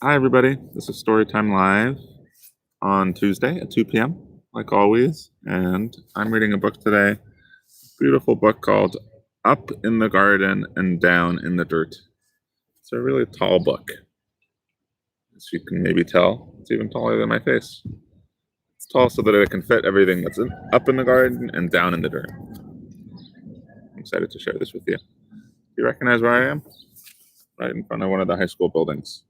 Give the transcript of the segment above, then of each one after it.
Hi, everybody. This is Storytime Live on Tuesday at 2 p.m., like always. And I'm reading a book today, beautiful book called Up in the Garden and Down in the Dirt. It's a really tall book. As you can maybe tell, it's even taller than my face. It's tall so that it can fit everything that's up in the garden and down in the dirt. I'm excited to share this with you. Do you recognize where I am? Right in front of one of the high school buildings.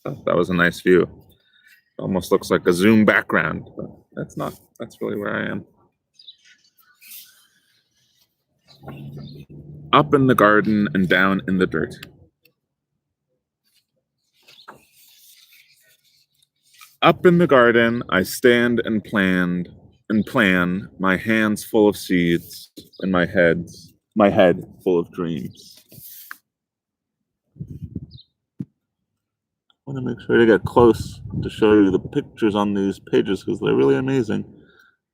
So that was a nice view. It almost looks like a Zoom background, but that's not. That's really where I am. Up in the garden and down in the dirt. Up in the garden, I stand and plan, my hands full of seeds, and my head full of dreams. I want to make sure to get close to show you the pictures on these pages because they're really amazing.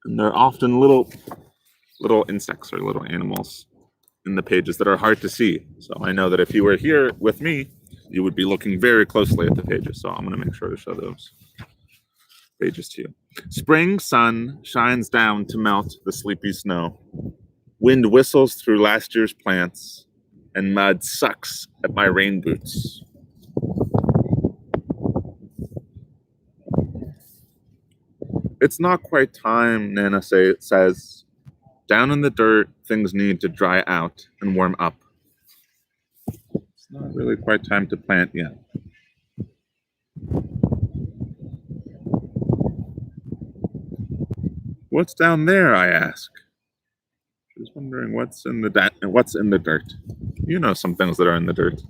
And they're often little insects or little animals in the pages that are hard to see. So I know that if you were here with me, you would be looking very closely at the pages. So I'm going to make sure to show those pages to you. Spring sun shines down to melt the sleepy snow. Wind whistles through last year's plants, and mud sucks at my rain boots. It's not quite time, Nana says. Down in the dirt, things need to dry out and warm up. It's not really quite time to plant yet. What's down there, I ask. She's wondering what's in the dirt. You know some things that are in the dirt.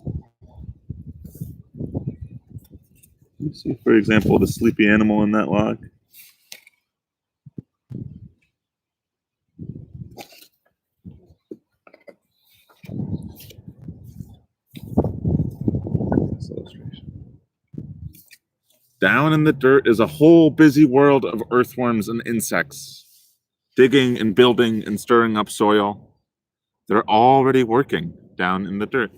You see, for example, the sleepy animal in that log. Down in the dirt is a whole busy world of earthworms and insects, digging and building and stirring up soil. They're already working down in the dirt.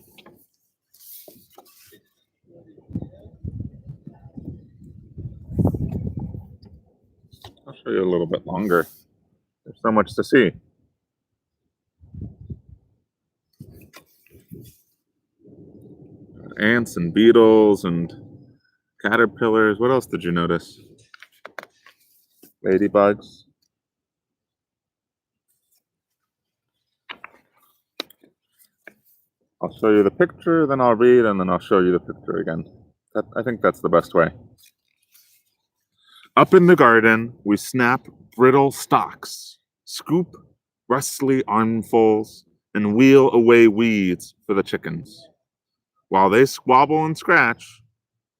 I'll show you a little bit longer. There's so much to see. Ants and beetles and caterpillars. What else did you notice? Ladybugs. I'll show you the picture, then I'll read, and then I'll show you the picture again. I think that's the best way. Up in the garden, we snap brittle stalks, scoop rustly armfuls, and wheel away weeds for the chickens. While they squabble and scratch,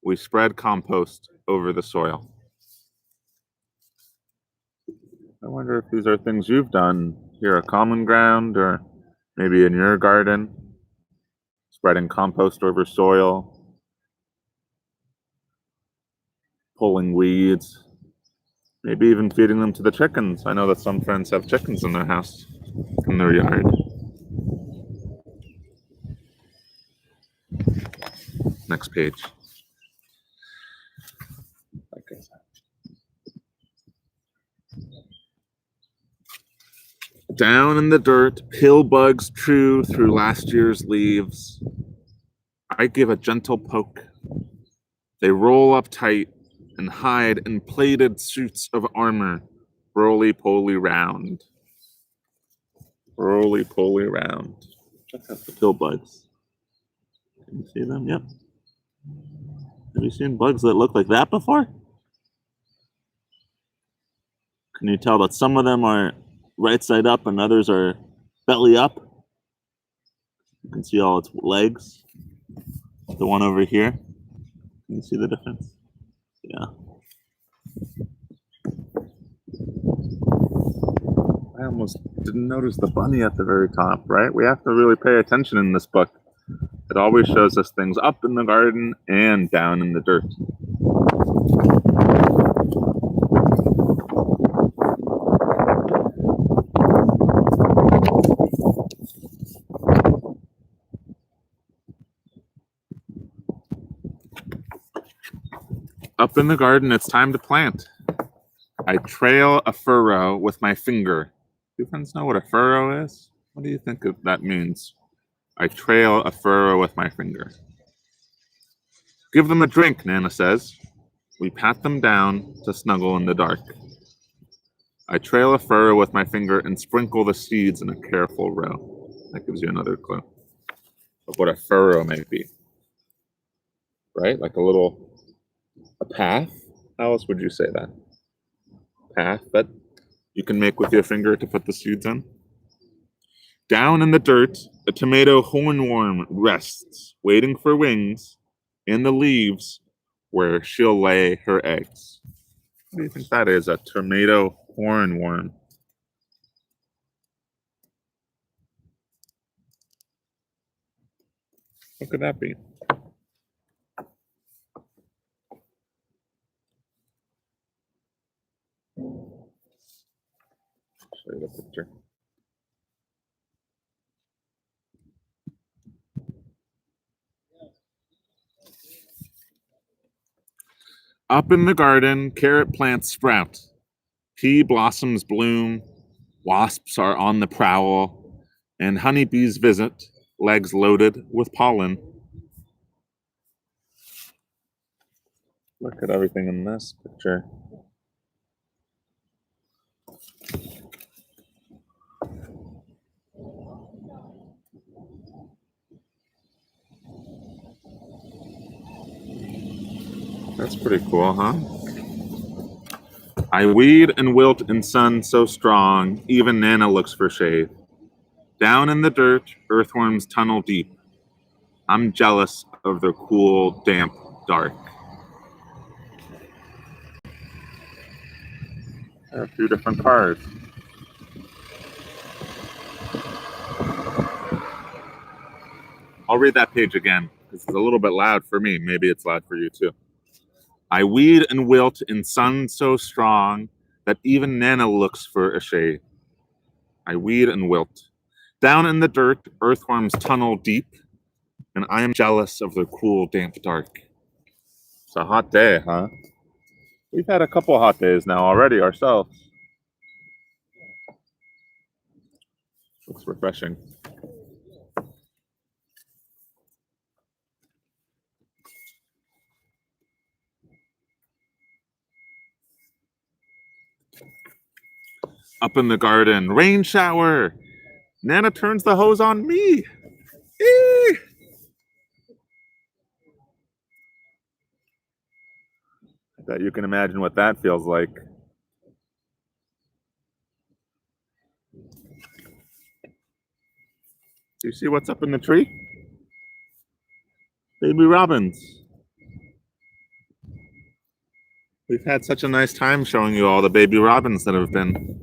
we spread compost over the soil. I wonder if these are things you've done here at Common Ground or maybe in your garden, spreading compost over soil, pulling weeds, maybe even feeding them to the chickens. I know that some friends have chickens in their house, in their yard. Next page. Down in the dirt, pill bugs chew through last year's leaves. I give a gentle poke. They roll up tight and hide in plated suits of armor, roly-poly round. Roly-poly round. Check out the pill bugs. Can you see them? Yep. Have you seen bugs that look like that before? Can you tell that some of them are right side up and others are belly up? You can see all its legs. The one over here. Can you see the difference? Yeah. I almost didn't notice the bunny at the very top, right? We have to really pay attention in this book. It always shows us things up in the garden and down in the dirt. Up in the garden, it's time to plant. I trail a furrow with my finger. Do you friends know what a furrow is? What do you think that means? I trail a furrow with my finger. Give them a drink, Nana says. We pat them down to snuggle in the dark. I trail a furrow with my finger and sprinkle the seeds in a careful row. That gives you another clue of what a furrow may be. Right? Like a path? How else would you say that? Path that you can make with your finger to put the seeds in? Down in the dirt, a tomato hornworm rests, waiting for wings, in the leaves where she'll lay her eggs. What do you think that is, a tomato hornworm? What could that be? Show you the picture. Up in the garden, carrot plants sprout. Pea blossoms bloom. Wasps are on the prowl. And honeybees visit, legs loaded with pollen. Look at everything in this picture. That's pretty cool, huh? I weed and wilt in sun so strong, even Nana looks for shade. Down in the dirt, earthworms tunnel deep. I'm jealous of their cool, damp, dark. There are a few different cards. I'll read that page again, because it's a little bit loud for me. Maybe it's loud for you too. I weed and wilt in sun so strong that even Nana looks for a shade. I weed and wilt. Down in the dirt, earthworms tunnel deep, and I am jealous of their cool, damp, dark. It's a hot day, huh? We've had a couple hot days now already ourselves. Looks refreshing. Up in the garden, rain shower. Nana turns the hose on me. Eee! I bet you can imagine what that feels like. Do you see what's up in the tree? Baby robins. We've had such a nice time showing you all the baby robins that have been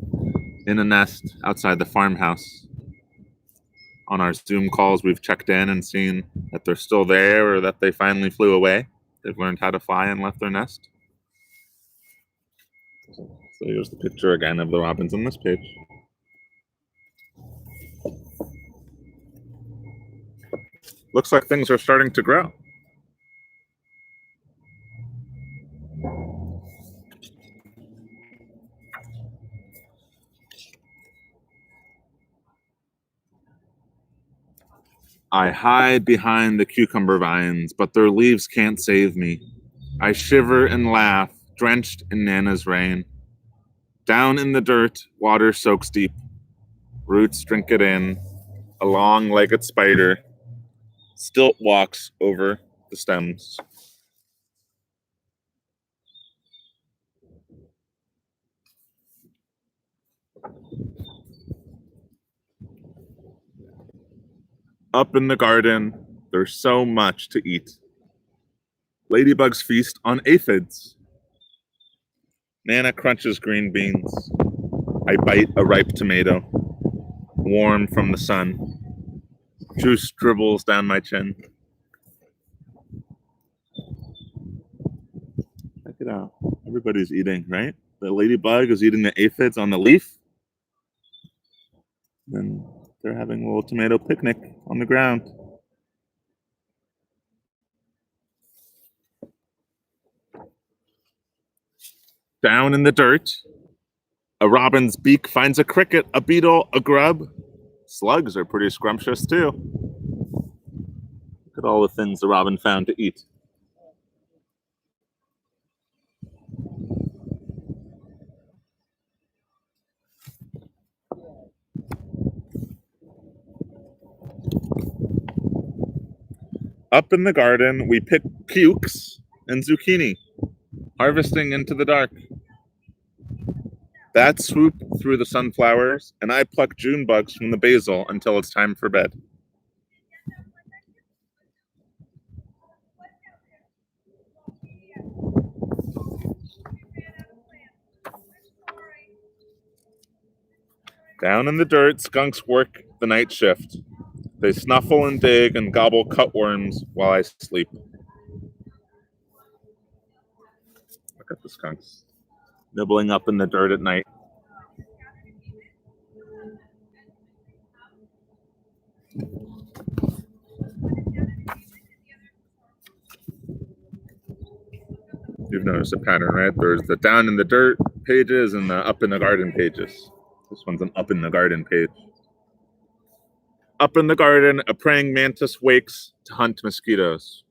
in a nest outside the farmhouse. On our Zoom calls, we've checked in and seen that they're still there or that they finally flew away. They've learned how to fly and left their nest. So here's the picture again of the robins on this page. Looks like things are starting to grow. I hide behind the cucumber vines, but their leaves can't save me. I shiver and laugh, drenched in Nana's rain. Down in the dirt, water soaks deep. Roots drink it in. A long-legged spider stilt walks over the stems. Up in the garden, there's so much to eat. Ladybugs feast on aphids. Nana crunches green beans. I bite a ripe tomato, warm from the sun. Juice dribbles down my chin. Check it out. Everybody's eating, right? The ladybug is eating the aphids on the leaf. And they're having a little tomato picnic on the ground. Down in the dirt, a robin's beak finds a cricket, a beetle, a grub. Slugs are pretty scrumptious too. Look at all the things the robin found to eat. Up in the garden, we pick pukes and zucchini, harvesting into the dark. Bats swoop through the sunflowers, and I pluck June bugs from the basil until it's time for bed. Down in the dirt, skunks work the night shift. They snuffle and dig and gobble cutworms while I sleep. Look at the skunks nibbling up in the dirt at night. You've noticed a pattern, right? There's the down in the dirt pages and the up in the garden pages. This one's an up in the garden page. Up in the garden, a praying mantis wakes to hunt mosquitoes.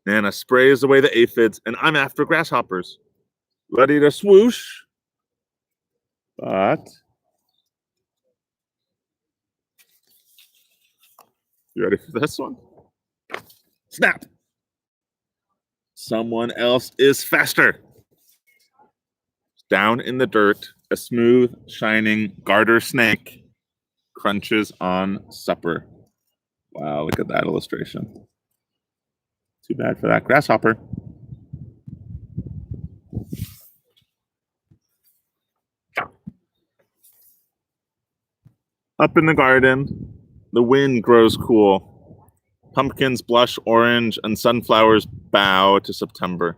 Nana sprays away the aphids, and I'm after grasshoppers. Ready to swoosh. But you ready for this one? Snap! Someone else is faster. Down in the dirt, a smooth, shining garter snake crunches on supper. Wow, look at that illustration. Too bad for that grasshopper. Up in the garden, the wind grows cool. Pumpkins blush orange and sunflowers bow to September.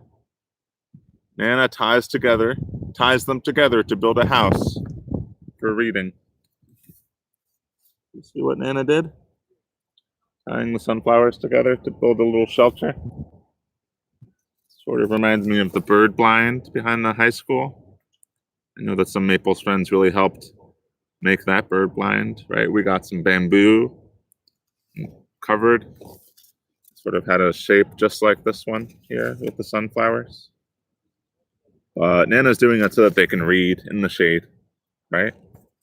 Nana ties them together to build a house for reading. You see what Nana did? Tying the sunflowers together to build a little shelter. Sort of reminds me of the bird blind behind the high school. I know that some Maples friends really helped make that bird blind, right? We got some bamboo covered. Sort of had a shape just like this one here with the sunflowers. Nana's doing it so that they can read in the shade, right?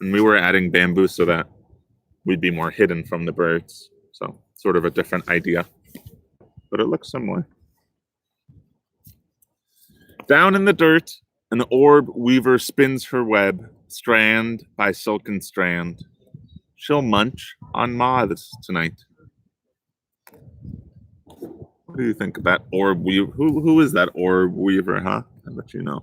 And we were adding bamboo so that we'd be more hidden from the birds. So sort of a different idea, but it looks similar. Down in the dirt, an orb weaver spins her web, strand by silken strand. She'll munch on moths tonight. What do you think of that orb weaver? Who is that orb weaver, huh? I bet you know.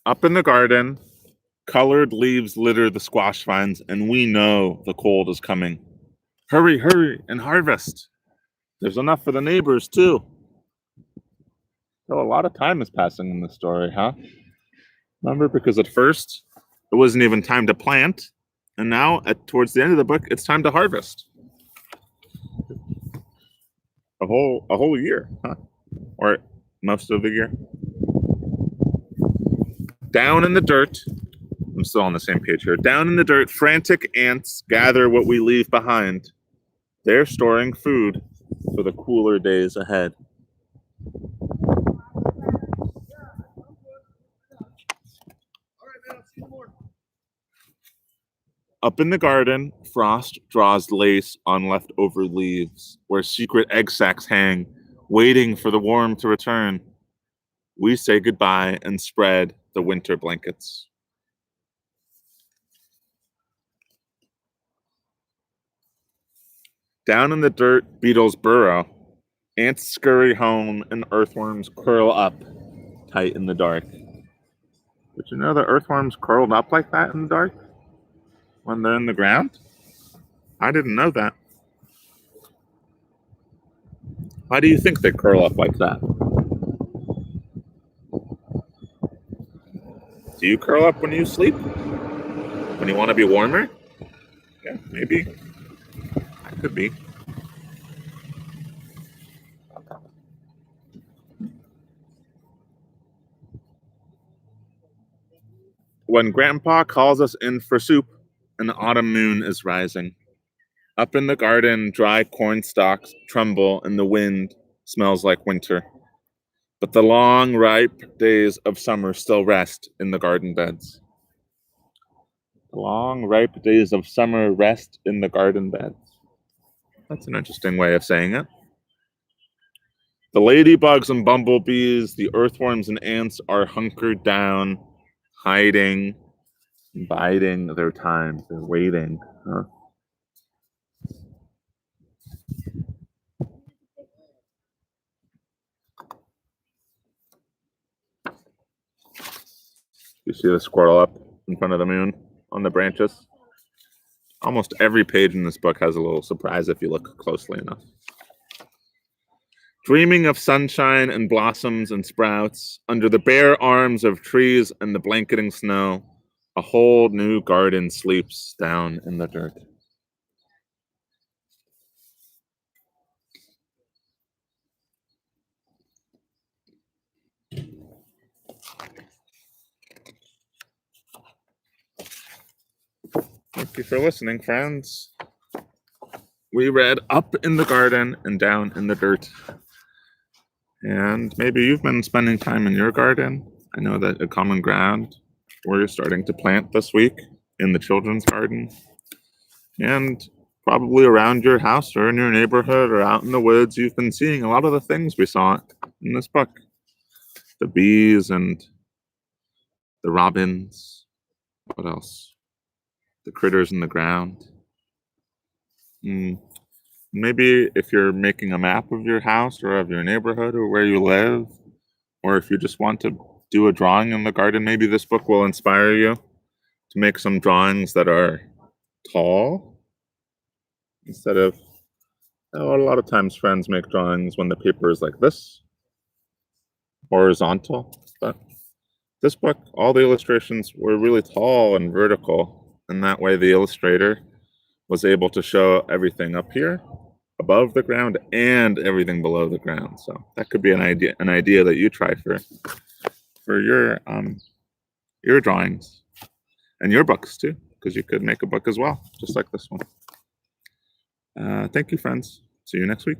Up in the garden, colored leaves litter the squash vines, and we know the cold is coming. Hurry, hurry, and harvest. There's enough for the neighbors, too. So a lot of time is passing in this story, huh? Remember, because at first, it wasn't even time to plant, and now, towards the end of the book, it's time to harvest. A whole year, huh? Or most of the year. Down in the dirt, I'm still on the same page here. Down in the dirt, frantic ants gather what we leave behind. They're storing food for the cooler days ahead. Up in the garden, frost draws lace on leftover leaves, where secret egg sacs hang, waiting for the warm to return. We say goodbye and spread the winter blankets. Down in the dirt, beetles burrow. Ants scurry home and earthworms curl up tight in the dark. Did you know that earthworms curled up like that in the dark when they're in the ground? I didn't know that. Why do you think they curl up like that? Do you curl up when you sleep? When you want to be warmer? Yeah, maybe. Could be. When Grandpa calls us in for soup, an autumn moon is rising. Up in the garden, dry corn stalks tremble, and the wind smells like winter. But the long, ripe days of summer still rest in the garden beds. The long, ripe days of summer rest in the garden beds. That's an interesting way of saying it. The ladybugs and bumblebees, the earthworms and ants are hunkered down, hiding, biding their time. They're waiting. Huh? You see the squirrel up in front of the moon on the branches? Almost every page in this book has a little surprise if you look closely enough. Dreaming of sunshine and blossoms and sprouts, under the bare arms of trees and the blanketing snow, a whole new garden sleeps down in the dirt. Thank you for listening, friends. We read Up in the Garden and Down in the Dirt. And maybe you've been spending time in your garden. I know that a common ground we're starting to plant this week in the children's garden. And probably around your house or in your neighborhood or out in the woods, you've been seeing a lot of the things we saw in this book. The bees and the robins. What else? The critters in the ground. Maybe if you're making a map of your house or of your neighborhood or where you live, or if you just want to do a drawing in the garden, maybe this book will inspire you to make some drawings that are tall instead of, a lot of times friends make drawings when the paper is like this, horizontal. But this book, all the illustrations were really tall and vertical, and that way the illustrator was able to show everything up here above the ground and everything below the ground. So that could be an idea that you try for your drawings and your books too, because you could make a book as well, just like this one. Thank you, friends. See you next week.